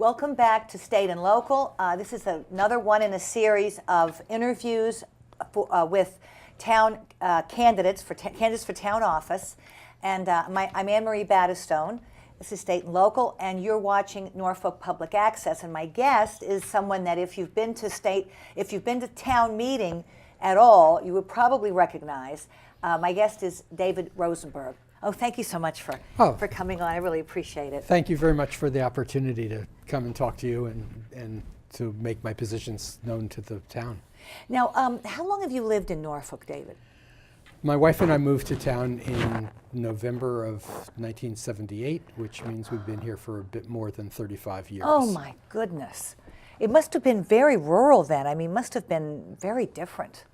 Welcome back to State and Local. This is another one in a series of interviews with town candidates for town office. And I'm Anne-Marie Battistone. This is State and Local, and you're watching Norfolk Public Access. And my guest is someone that if you've been to town meeting at all, you would probably recognize. My guest is David Rosenberg. Oh, thank you so much for coming on. I really appreciate it. Thank you very much for the opportunity to come and talk to you and to make my positions known to the town. Now, how long have you lived in Norfolk, David? My wife and I moved to town in November of 1978, which means we've been here for a bit more than 35 years. Oh my goodness. It must have been very rural then. I mean, must have been very different.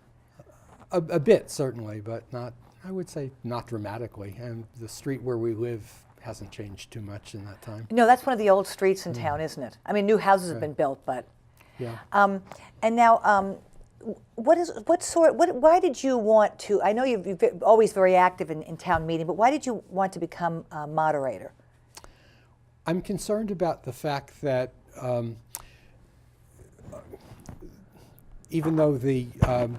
A bit, certainly, but not, I would say, not dramatically. And the street where we live hasn't changed too much in that time. No, that's one of the old streets in town, isn't it? I mean, new houses have been built, but. Yeah. And now, why did you want to, I know you're always very active in town meeting, but why did you want to become a moderator? I'm concerned about the fact that even though the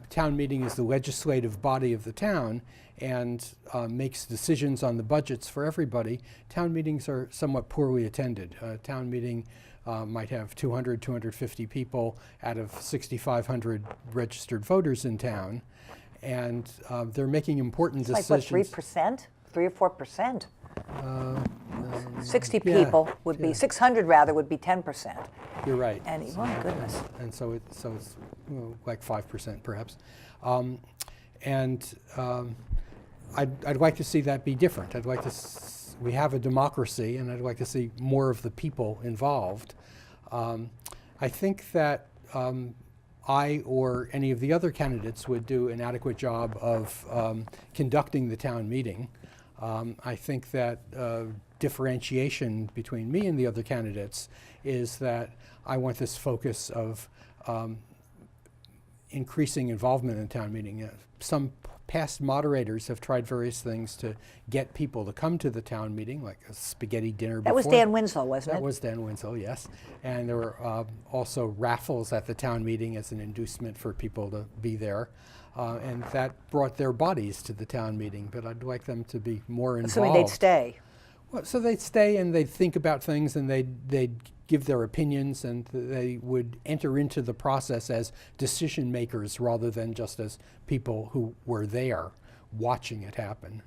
town meeting is the legislative body of the town and makes decisions on the budgets for everybody, town meetings are somewhat poorly attended. Town meeting might have 200, 250 people out of 6,500 registered voters in town, and they're making important decisions. Like what, 3%? 3 or 4%? 60 people would be, 600 rather, would be 10%. You're right. And, oh my goodness. And so it's like 5% perhaps. I'd like to see that be different. I'd like to we have a democracy, and I'd like to see more of the people involved. I think that I or any of the other candidates would do an adequate job of conducting the town meeting. I think that differentiation between me and the other candidates is that I want this focus of increasing involvement in the town meeting. Some past moderators have tried various things to get people to come to the town meeting, like a spaghetti dinner before. That was Dan Winslow, wasn't it? That was Dan Winslow, yes. And there were also raffles at the town meeting as an inducement for people to be there. And that brought their bodies to the town meeting, but I'd like them to be more involved. Assuming they'd stay. Well, so they'd stay and they'd think about things and they'd give their opinions, and they would enter into the process as decision makers rather than just as people who were there watching it happen.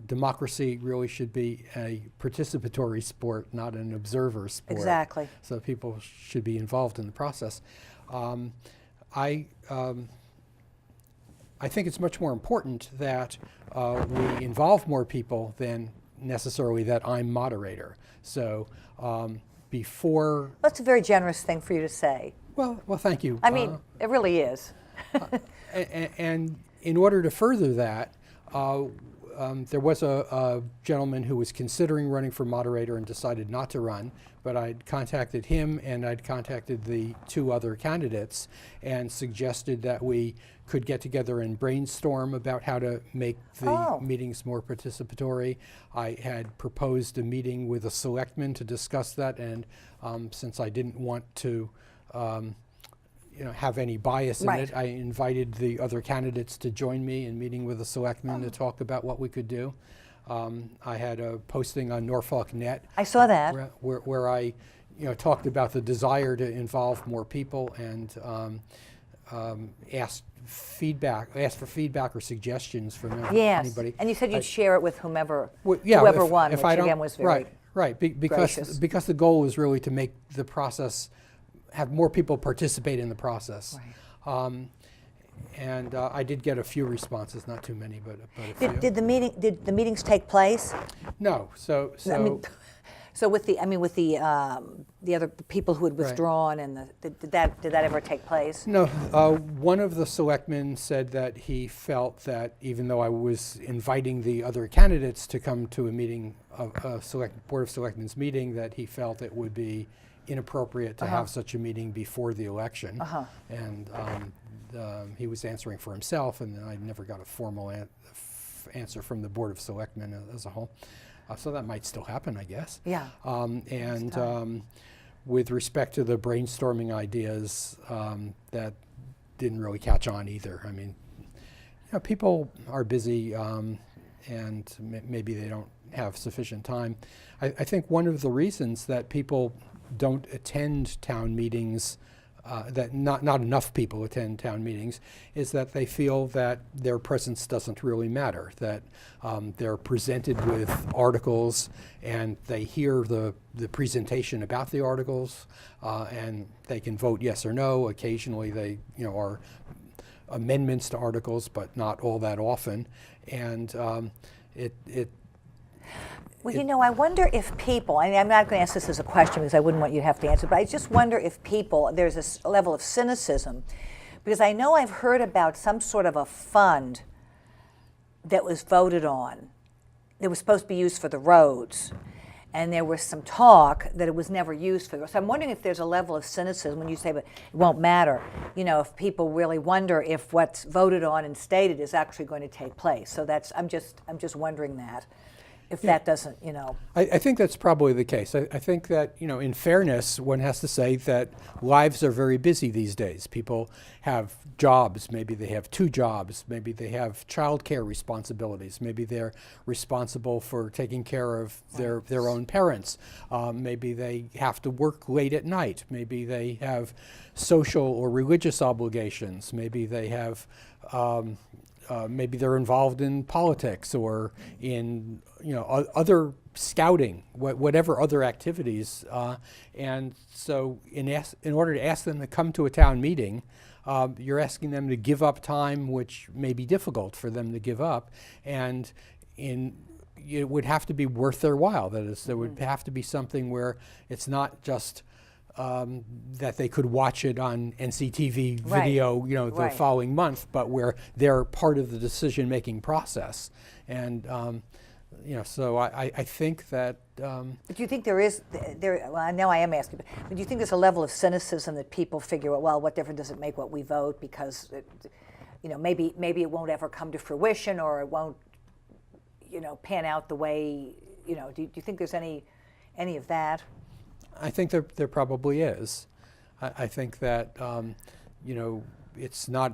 Democracy really should be a participatory sport, not an observer sport. Exactly. So people should be involved in the process. I think it's much more important that we involve more people than necessarily that I'm moderator. So before... That's a very generous thing for you to say. Well, thank you. I mean, it really is. And in order to further that, there was a gentleman who was considering running for moderator and decided not to run, but I'd contacted him and I'd contacted the two other candidates and suggested that we could get together and brainstorm about how to make the meetings more participatory. I had proposed a meeting with a selectman to discuss that, and since I didn't want to have any bias in it, I invited the other candidates to join me in meeting with the selectman to talk about what we could do. I had a posting on Norfolk Net. I saw that. Where I talked about the desire to involve more people and asked for feedback or suggestions from anybody. And you said you'd share it with whoever won, if which again was very because the goal was really to make the process, have more people participate in the process. Right. And I did get a few responses, not too many, but a few. Did the meetings take place? No. So with the other people who had withdrawn, and did that ever take place? No. One of the selectmen said that he felt that even though I was inviting the other candidates to come to a meeting, a Board of Selectmen's meeting, that he felt it would be inappropriate to have such a meeting before the election. And he was answering for himself, and I never got a formal answer from the Board of Selectmen as a whole. So that might still happen, I guess. Yeah. With respect to the brainstorming ideas, that didn't really catch on either. I mean, people are busy, and maybe they don't have sufficient time. I think one of the reasons that people don't attend town meetings, that not enough people attend town meetings, is that they feel that their presence doesn't really matter, that they're presented with articles and they hear the presentation about the articles, and they can vote yes or no. Occasionally they are amendments to articles, but not all that often. And I wonder if people, and I'm not going to ask this as a question because I wouldn't want you to have to answer, but I just wonder if people, there's a level of cynicism, because I know I've heard about some sort of a fund that was voted on that was supposed to be used for the roads, and there was some talk that it was never used for. So I'm wondering if there's a level of cynicism when you say, but it won't matter. If people really wonder if what's voted on and stated is actually going to take place. So I'm just wondering that. If that doesn't, I think that's probably the case. I think that, in fairness, one has to say that lives are very busy these days. People have jobs. Maybe they have 2 jobs. Maybe they have childcare responsibilities. Maybe they're responsible for taking care of their own parents. Maybe they have to work late at night. Maybe they have social or religious obligations. Maybe they have maybe they're involved in politics or in other scouting, whatever other activities, and so in order to ask them to come to a town meeting, you're asking them to give up time which may be difficult for them to give up, and it would have to be worth their while. That is, there would have to be something where it's not just that they could watch it on NCTV video, the following month, but where they're part of the decision-making process. And so I think that. But do you think there is well, I know I am asking, but do you think there's a level of cynicism that people figure, well, what difference does it make what we vote, because maybe it won't ever come to fruition, or it won't pan out the way do you think there's any of that? I think there probably is. I think that it's not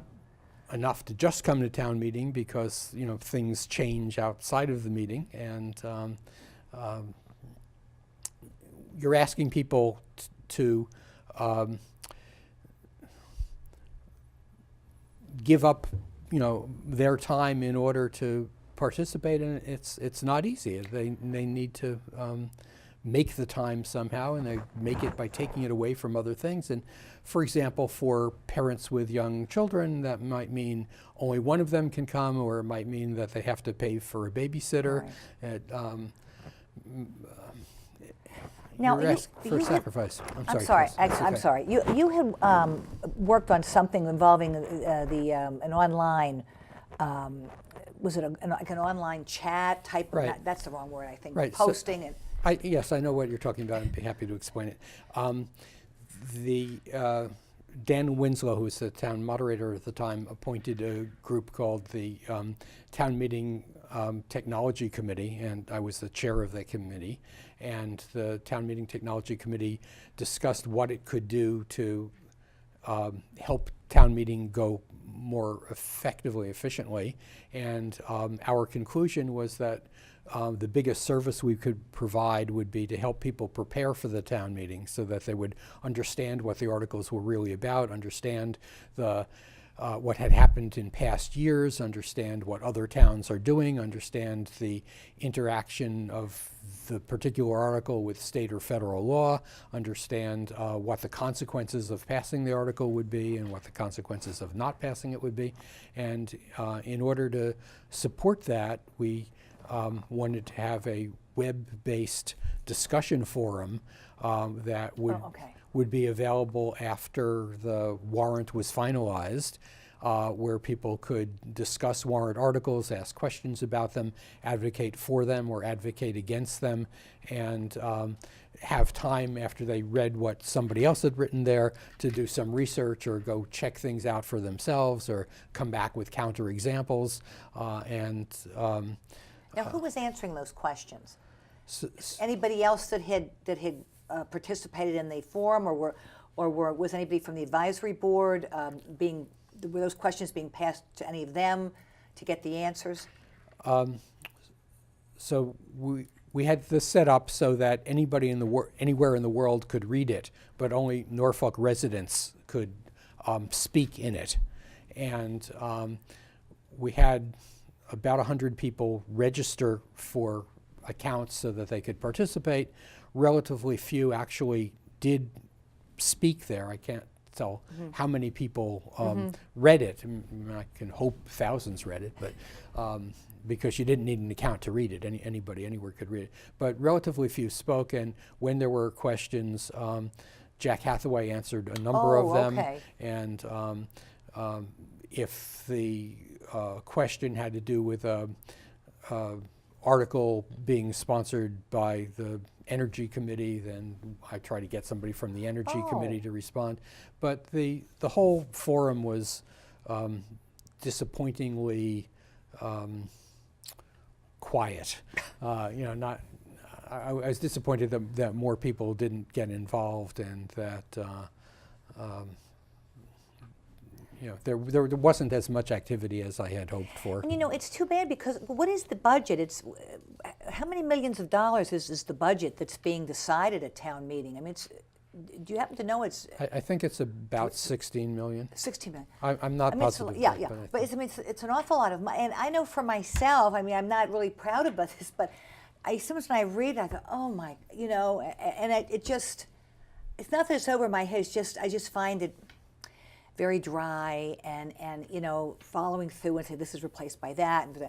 enough to just come to town meeting, because things change outside of the meeting, and you're asking people to give up their time in order to participate in it. It's not easy. They need to make the time somehow, and they make it by taking it away from other things. And for example, for parents with young children, that might mean only one of them can come, or it might mean that they have to pay for a babysitter. Right. Now, you're asking for a sacrifice. I'm sorry. You had worked on something involving an online. Was it like an online chat type? Right. That's the wrong word, I think. Right. Posting and. Yes, I know what you're talking about. I'd be happy to explain it. Dan Winslow, who was the town moderator at the time, appointed a group called the Town Meeting Technology Committee, and I was the chair of that committee. And the Town Meeting Technology Committee discussed what it could do to help town meeting go more effectively, efficiently. And our conclusion was that the biggest service we could provide would be to help people prepare for the town meeting, so that they would understand what the articles were really about, understand what had happened in past years, understand what other towns are doing, understand the interaction of the particular article with state or federal law, understand what the consequences of passing the article would be and what the consequences of not passing it would be. And in order to support that, we wanted to have a web-based discussion forum that would be available after the warrant was finalized, where people could discuss warrant articles, ask questions about them, advocate for them or advocate against them, and have time after they read what somebody else had written there to do some research or go check things out for themselves or come back with counter examples. Now, who was answering those questions? Anybody else that had participated in the forum, was anybody from the advisory board were those questions being passed to any of them to get the answers? So we had this set up so that anybody anywhere in the world could read it, but only Norfolk residents could speak in it. And we had about 100 people register for accounts so that they could participate. Relatively few actually did speak there. I can't tell how many people read it. I can hope thousands read it, but because you didn't need an account to read it. Anybody anywhere could read it. But relatively few spoke, and when there were questions, Jack Hathaway answered a number of them. Okay. And if the question had to do with a article being sponsored by the Energy Committee, then I try to get somebody from the Energy Committee to respond. But the whole forum was disappointingly quiet. I was disappointed that more people didn't get involved, and that there wasn't as much activity as I had hoped for. And it's too bad, because what is the budget? It's how many millions of dollars is the budget that's being decided at town meeting? I mean, do you happen to know? I think it's about 16 million. 16 million. I'm not positive. But it's an awful lot of money. And I know for myself, I mean, I'm not really proud about this, but sometimes when I read it, I go, oh my, and it's not that it's over my head. It's just, I just find it very dry, and following through and say this is replaced by that, and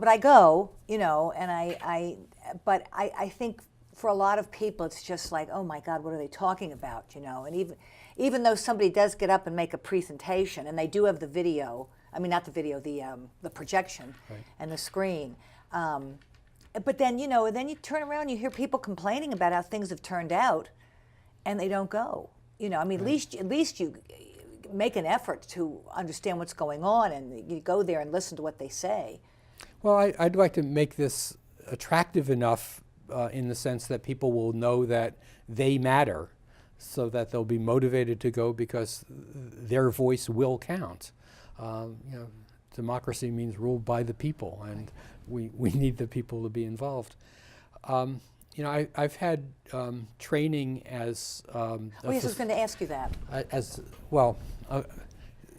but I go, and I think for a lot of people it's just like, oh my God, what are they talking about, and even though somebody does get up and make a presentation, and they do have the video, I mean not the video, the projection, right, and the screen, but then then you turn around, you hear people complaining about how things have turned out, and they don't go. I mean, right, at least you make an effort to understand what's going on, and you go there and listen to what they say. Well, I'd like to make this attractive enough in the sense that people will know that they matter, so that they'll be motivated to go because their voice will count. Democracy means ruled by the people, and we need the people to be involved. I've had training as yes, I was going to ask you that.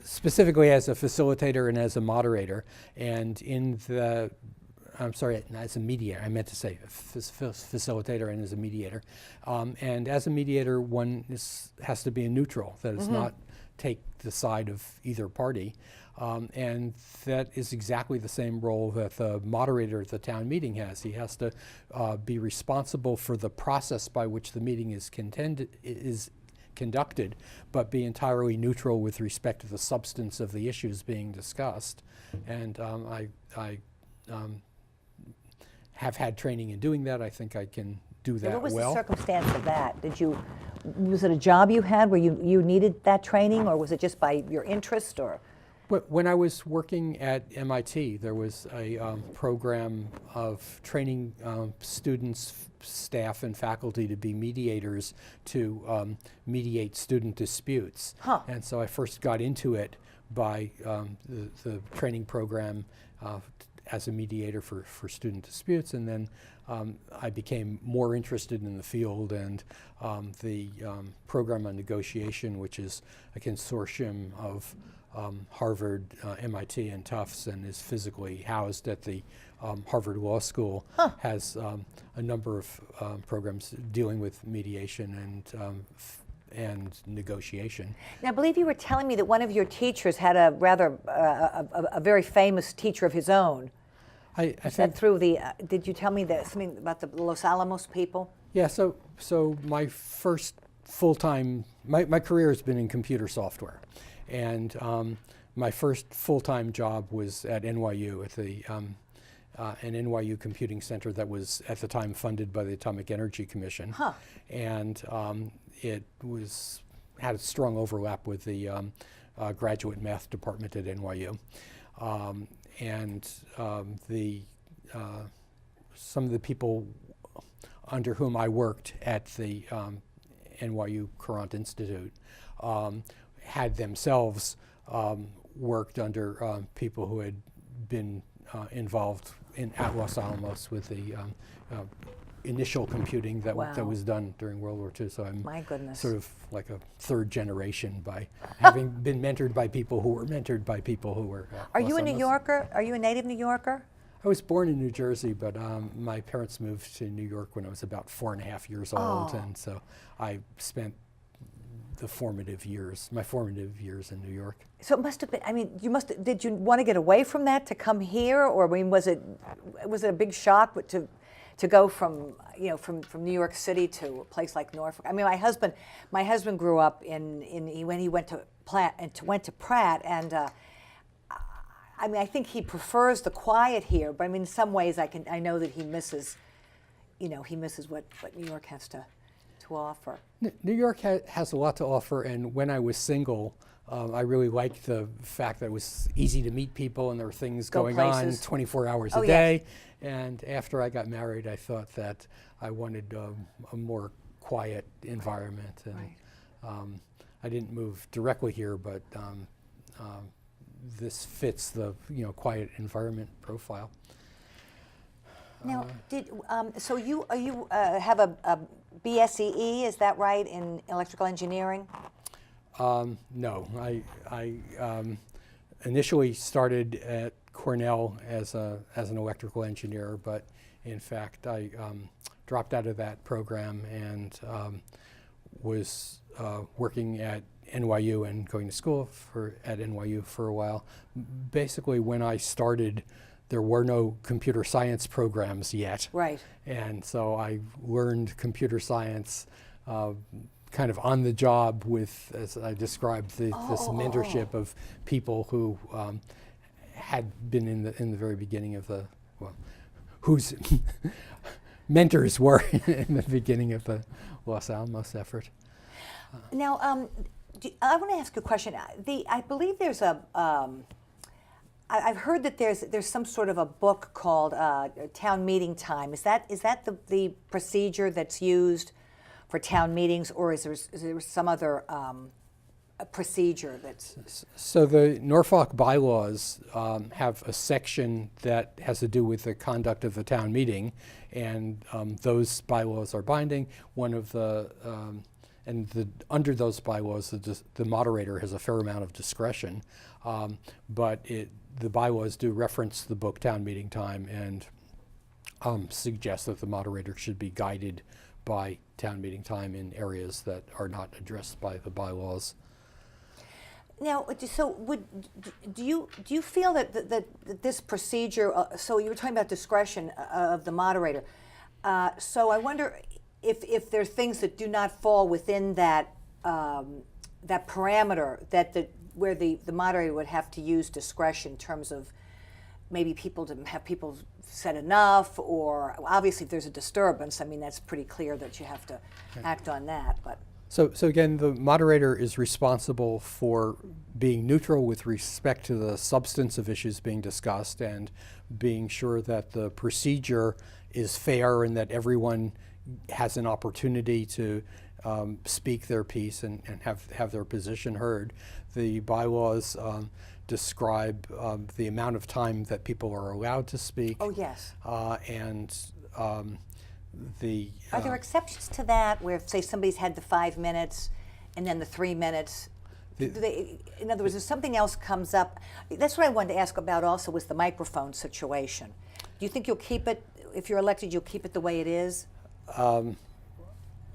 Specifically as a facilitator and as a moderator, and as a mediator. I meant to say facilitator and as a mediator. And as a mediator, one has to be a neutral, that is not take the side of either party. And that is exactly the same role that the moderator at the town meeting has. He has to be responsible for the process by which the meeting is conducted, but be entirely neutral with respect to the substance of the issues being discussed. And I have had training in doing that. I think I can do that well. What was the circumstance of that? Was it a job you had where you needed that training, or was it just by your interest, or? When I was working at MIT, there was a program of training students, staff, and faculty to be mediators to mediate student disputes. Huh. And so I first got into it by the training program as a mediator for student disputes, and then I became more interested in the field, and the program on negotiation, which is a consortium of Harvard, MIT, and Tufts, and is physically housed at the Harvard Law School, has a number of programs dealing with mediation and negotiation. Now, I believe you were telling me that one of your teachers had a rather a very famous teacher of his own. I think through the. Did you tell me something about the Los Alamos people? Yeah. So my first full-time, my career has been in computer software, and my first full-time job was at NYU at the an NYU computing center that was at the time funded by the Atomic Energy Commission, and it had a strong overlap with the graduate math department at NYU. And the some of the people under whom I worked at the NYU Courant Institute had themselves worked under people who had been involved at Los Alamos with the initial computing that Wow. that was done during World War II. So I'm My goodness. sort of like a third generation by having been mentored by people who were mentored by people who were. Are Los you a New Alamos. Yorker? Are you a native New Yorker? I was born in New Jersey, but my parents moved to New York when I was about 4.5 years old, Oh. and so I spent my formative years in New York. So it must have been. I mean, did you want to get away from that to come here, or I mean, was it a big shock to go from from New York City to a place like Norfolk? I mean, my husband grew up when he went to Pratt, and I mean, I think he prefers the quiet here. But I mean, in some ways, I know that he misses what New York has to offer. New York has a lot to offer, and when I was single, I really liked the fact that it was easy to meet people and there were things Go going on places. 24 hours Oh, a yes. day. And after I got married, I thought that I wanted a more quiet environment. And Right. I didn't move directly here, but this fits the quiet environment profile. Now, so you have a BSEE? Is that right, in electrical engineering? No, I initially started at Cornell as an electrical engineer, but in fact I dropped out of that program and was working at NYU and going to school at NYU for a while. Basically, when I started, there were no computer science programs yet. Right. And so I learned computer science kind of on the job with, as I described, this mentorship of people who had been in the very beginning of whose mentors were in the beginning of the Los Alamos effort. Now, I want to ask you a question. I believe there's I've heard that there's some sort of a book called Town Meeting Time. Is that the procedure that's used for town meetings, or is there some other procedure that's? So the Norfolk bylaws have a section that has to do with the conduct of the town meeting, and those bylaws are binding. One of the under those bylaws, the moderator has a fair amount of discretion, but the bylaws do reference the book Town Meeting Time and suggest that the moderator should be guided by town meeting time in areas that are not addressed by the bylaws. Now, so do you feel that this procedure? So you were talking about discretion of the moderator. So I wonder if there are things that do not fall within that that parameter where the moderator would have to use discretion in terms of maybe people said enough, or obviously if there's a disturbance, I mean, that's pretty clear that you have to act on that. But So again, the moderator is responsible for being neutral with respect to the substance of issues being discussed and being sure that the procedure is fair and that everyone has an opportunity to speak their piece and have their position heard. The bylaws describe the amount of time that people are allowed to speak. oh yes, And are there exceptions to that where, say, somebody's had the 5 minutes and then the 3 minutes? In other words, if something else comes up, that's what I wanted to ask about also, was the microphone situation. Do you think you'll keep it, if you're elected, you'll keep it the way it is?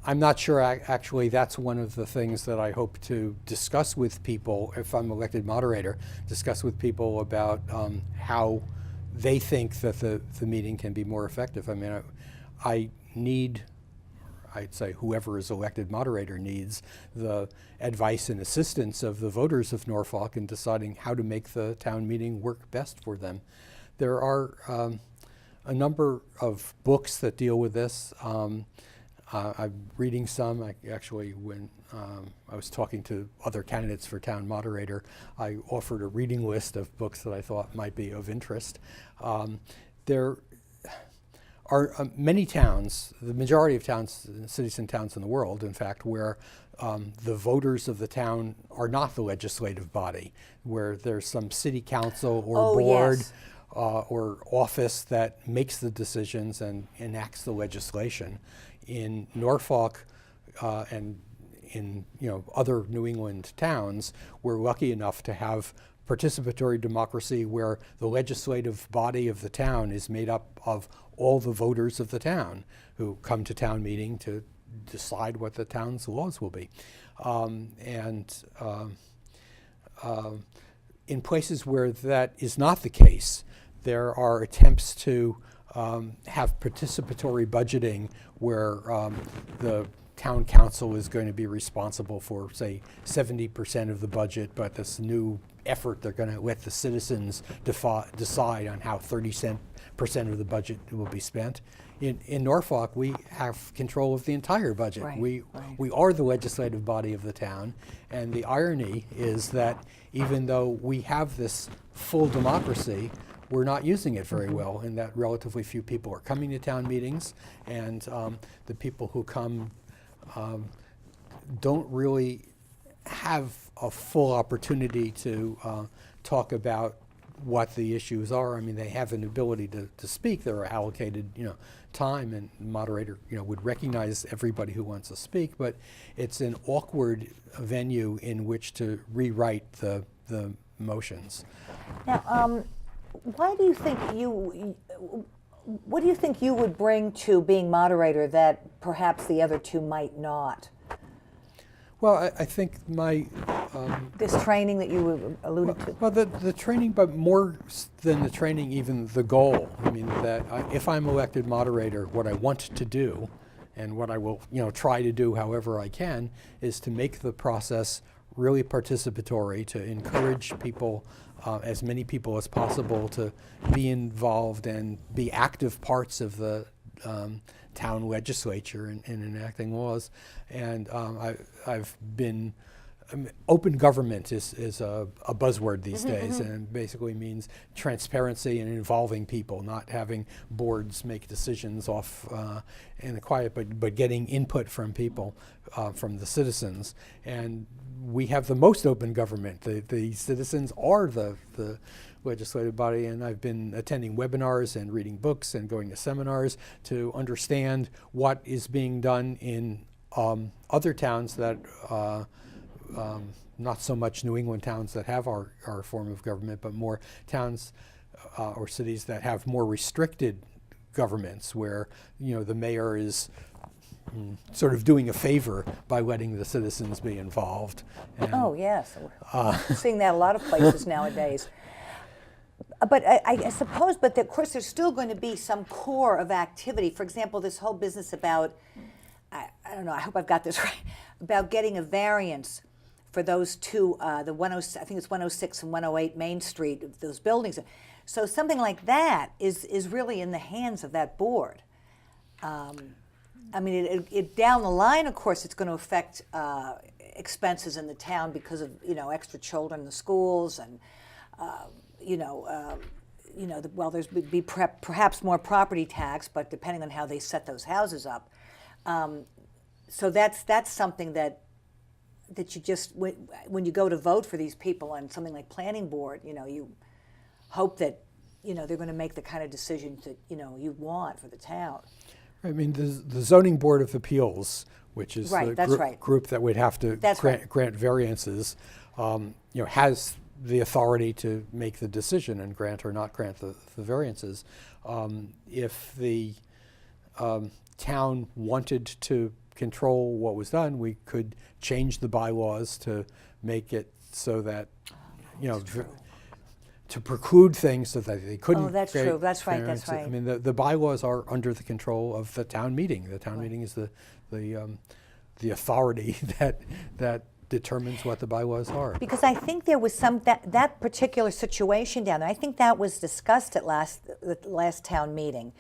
I'm not sure. Actually, that's one of the things that I hope to discuss with people if I'm elected moderator, discuss with people about how they think that the meeting can be more effective. I mean, I'd say whoever is elected moderator needs the advice and assistance of the voters of Norfolk in deciding how to make the town meeting work best for them. There are a number of books that deal with this. I'm reading some. When I was talking to other candidates for town moderator, I offered a reading list of books that I thought might be of interest. There are many towns, the majority of towns, cities and towns in the world, in fact, where the voters of the town are not the legislative body, where there's some city council or board yes. or office that makes the decisions and enacts the legislation. In Norfolk and in other New England towns, we're lucky enough to have participatory democracy where the legislative body of the town is made up of all the voters of the town who come to town meeting to decide what the town's laws will be. In places where that is not the case, there are attempts to have participatory budgeting where the town council is going to be responsible for, say, 70% of the budget, but this new effort, they're going to let the citizens decide on how 30% of the budget will be spent. In Norfolk, we have control of the entire budget. Right, we right. are the legislative body of the town, and the irony is that even though we have this full democracy, we're not using it very well, in that relatively few people are coming to town meetings, and the people who come don't really have a full opportunity to talk about what the issues are. I mean, they have an ability to speak. They're allocated, time, and the moderator, would recognize everybody who wants to speak. But it's an awkward venue in which to rewrite the motions. Now, why do you think what do you think you would bring to being moderator that perhaps the other two might not? Well, I think my This training that you alluded to? well, the training, but more than the training, even the goal. I mean, that if I'm elected moderator, what I want to do, and what I will, try to do however I can, is to make the process really participatory, to encourage people, as many people as possible, to be involved and be active parts of the town legislature in enacting laws. And I've been, open government is a buzzword these days, and basically means transparency and involving people, not having boards make decisions off in the quiet, but getting input from people, from the citizens. And we have the most open government. The citizens are the legislative body, and I've been attending webinars and reading books and going to seminars to understand what is being done in other towns that not so much New England towns that have our form of government, but more towns or cities that have more restricted governments, where the mayor is sort of doing a favor by letting the citizens be involved. And, Oh, yes. We're seeing that a lot of places nowadays. But I suppose, but of course there's still going to be some core of activity. For example, this whole business about, I don't know, I hope I've got this right, about getting a variance for those two, I think it's 106 and 108 Main Street, those buildings. So something like that is really in the hands of that board. I mean, it down the line, of course, it's going to affect expenses in the town because of extra children in the schools, and well, there's be perhaps more property tax, but depending on how they set those houses up. So that's something that you just, when you go to vote for these people on something like planning board, you hope that they're going to make the kind of decisions that you want for the town. I mean, the Zoning Board of Appeals, which is Right, the that's right. group that would have to That's right. grant variances, has the authority to make the decision and grant or not grant the variances. If the town wanted to control what was done, we could change the bylaws to make it so that, to preclude things so that they couldn't. Oh, that's true. That's right. variance. That's right. I mean, the bylaws are under the control of the town meeting. The town meeting is the authority that determines what the bylaws are. Because I think there was that particular situation down there. I think that was discussed at the last town meeting.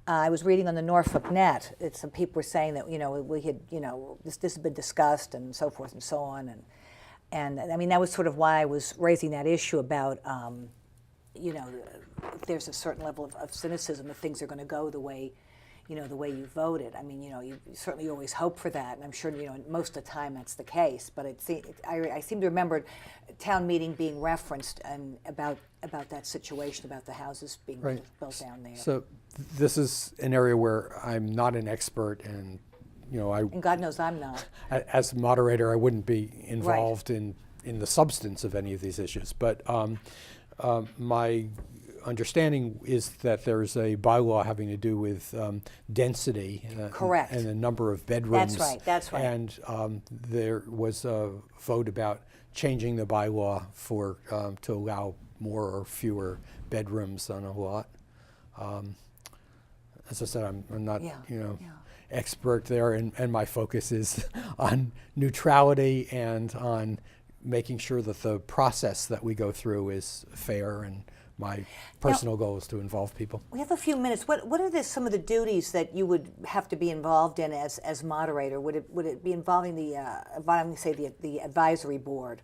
I was reading on the Norfolk Net. Some people were saying that we had this had been discussed and so forth and so on, and I mean that was sort of why I was raising that issue about if there's a certain level of cynicism if things are going to go the way the way you voted. I mean, you certainly always hope for that, and I'm sure, most of the time that's the case. But I seem to remember town meeting being referenced and about that situation, about the houses being built down there. So this is an area where I'm not an expert, and and God knows I'm not. As moderator, I wouldn't be involved in the substance of any of these issues. But my understanding is that there's a bylaw having to do with density. Correct. And the number of bedrooms. That's right. And there was a vote about changing the bylaw to allow more or fewer bedrooms on a lot. As I said, I'm not expert there, and my focus is on neutrality and on making sure that the process that we go through is fair, and my personal goal is to involve people. We have a few minutes. What are some of the duties that you would have to be involved in as moderator? Would it be involving the advisory board?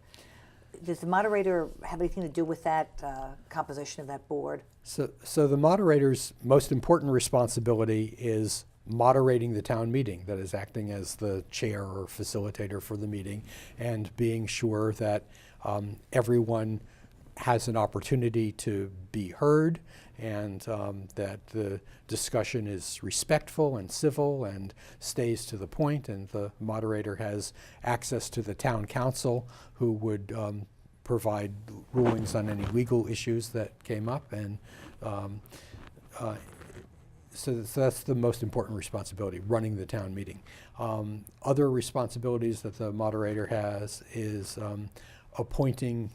Does the moderator have anything to do with that composition of that board? So the moderator's most important responsibility is moderating the town meeting, that is, acting as the chair or facilitator for the meeting, and being sure that everyone has an opportunity to be heard, and that the discussion is respectful and civil and stays to the point, and the moderator has access to the town council, who would provide rulings on any legal issues that came up, and so that's the most important responsibility, running the town meeting. Other responsibilities that the moderator has is appointing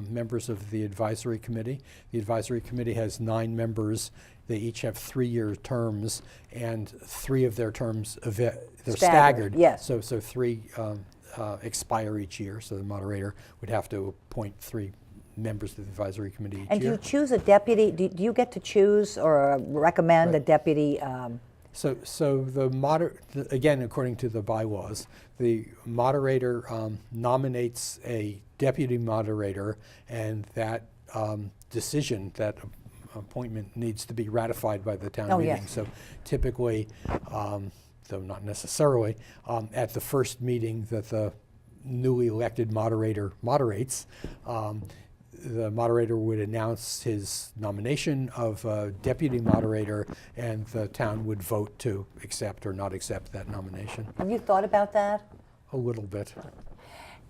members of the advisory committee. The advisory committee has 9 members. They each have 3-year terms, and 3 of their terms, they're staggered. Yes. So 3 expire each year, so the moderator would have to appoint 3 members of the advisory committee each year. And do you choose a deputy? Do you get to choose or recommend a deputy? So again, according to the bylaws, the moderator nominates a deputy moderator, and that decision, that appointment, needs to be ratified by the town meeting. Yes. So typically, though not necessarily, at the first meeting that the newly elected moderator moderates, the moderator would announce his nomination of a deputy moderator, and the town would vote to accept or not accept that nomination. Have you thought about that? A little bit.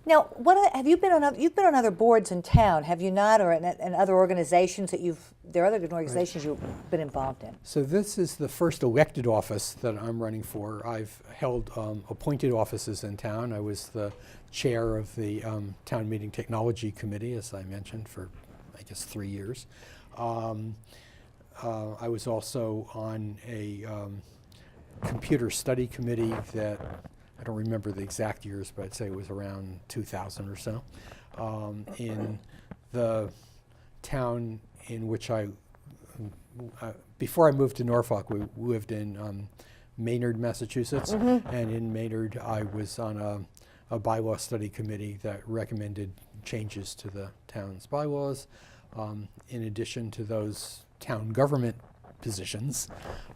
Now, have you been on? You've been on other boards in town, have you not, or in other organizations that there are other organizations you've been involved in? So this is the first elected office that I'm running for. I've held appointed offices in town. I was the chair of the town meeting technology committee, as I mentioned, for I guess 3 years. I was also on a computer study committee that, I don't remember the exact years, but I'd say it was around 2000 or so. In the town in which before I moved to Norfolk, we lived in Maynard, Massachusetts, and in Maynard I was on a bylaw study committee that recommended changes to the town's bylaws. In addition to those town government positions,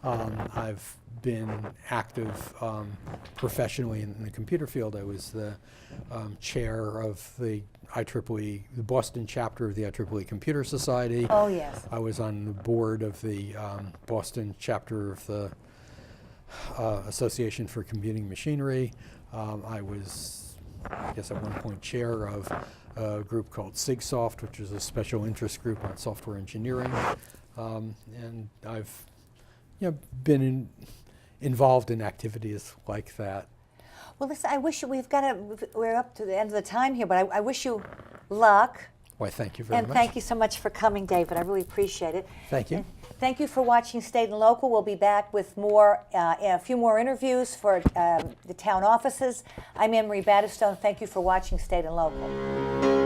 I've been active professionally in the computer field. I was the chair of the IEEE, the Boston chapter of the IEEE Computer Society. Oh, yes. I was on the board of the Boston chapter of the Association for Computing Machinery. I was, I guess at one point, chair of a group called SIGSOFT, which is a special interest group on software engineering. And I've been involved in activities like that. Well, listen, I wish we're up to the end of the time here, but I wish you luck. Why, thank you very much. And thank you so much for coming, David. I really appreciate it. Thank you. And thank you for watching State and Local. We'll be back with a few more interviews for the town offices. I'm Anne Marie Battistone. Thank you for watching State and Local.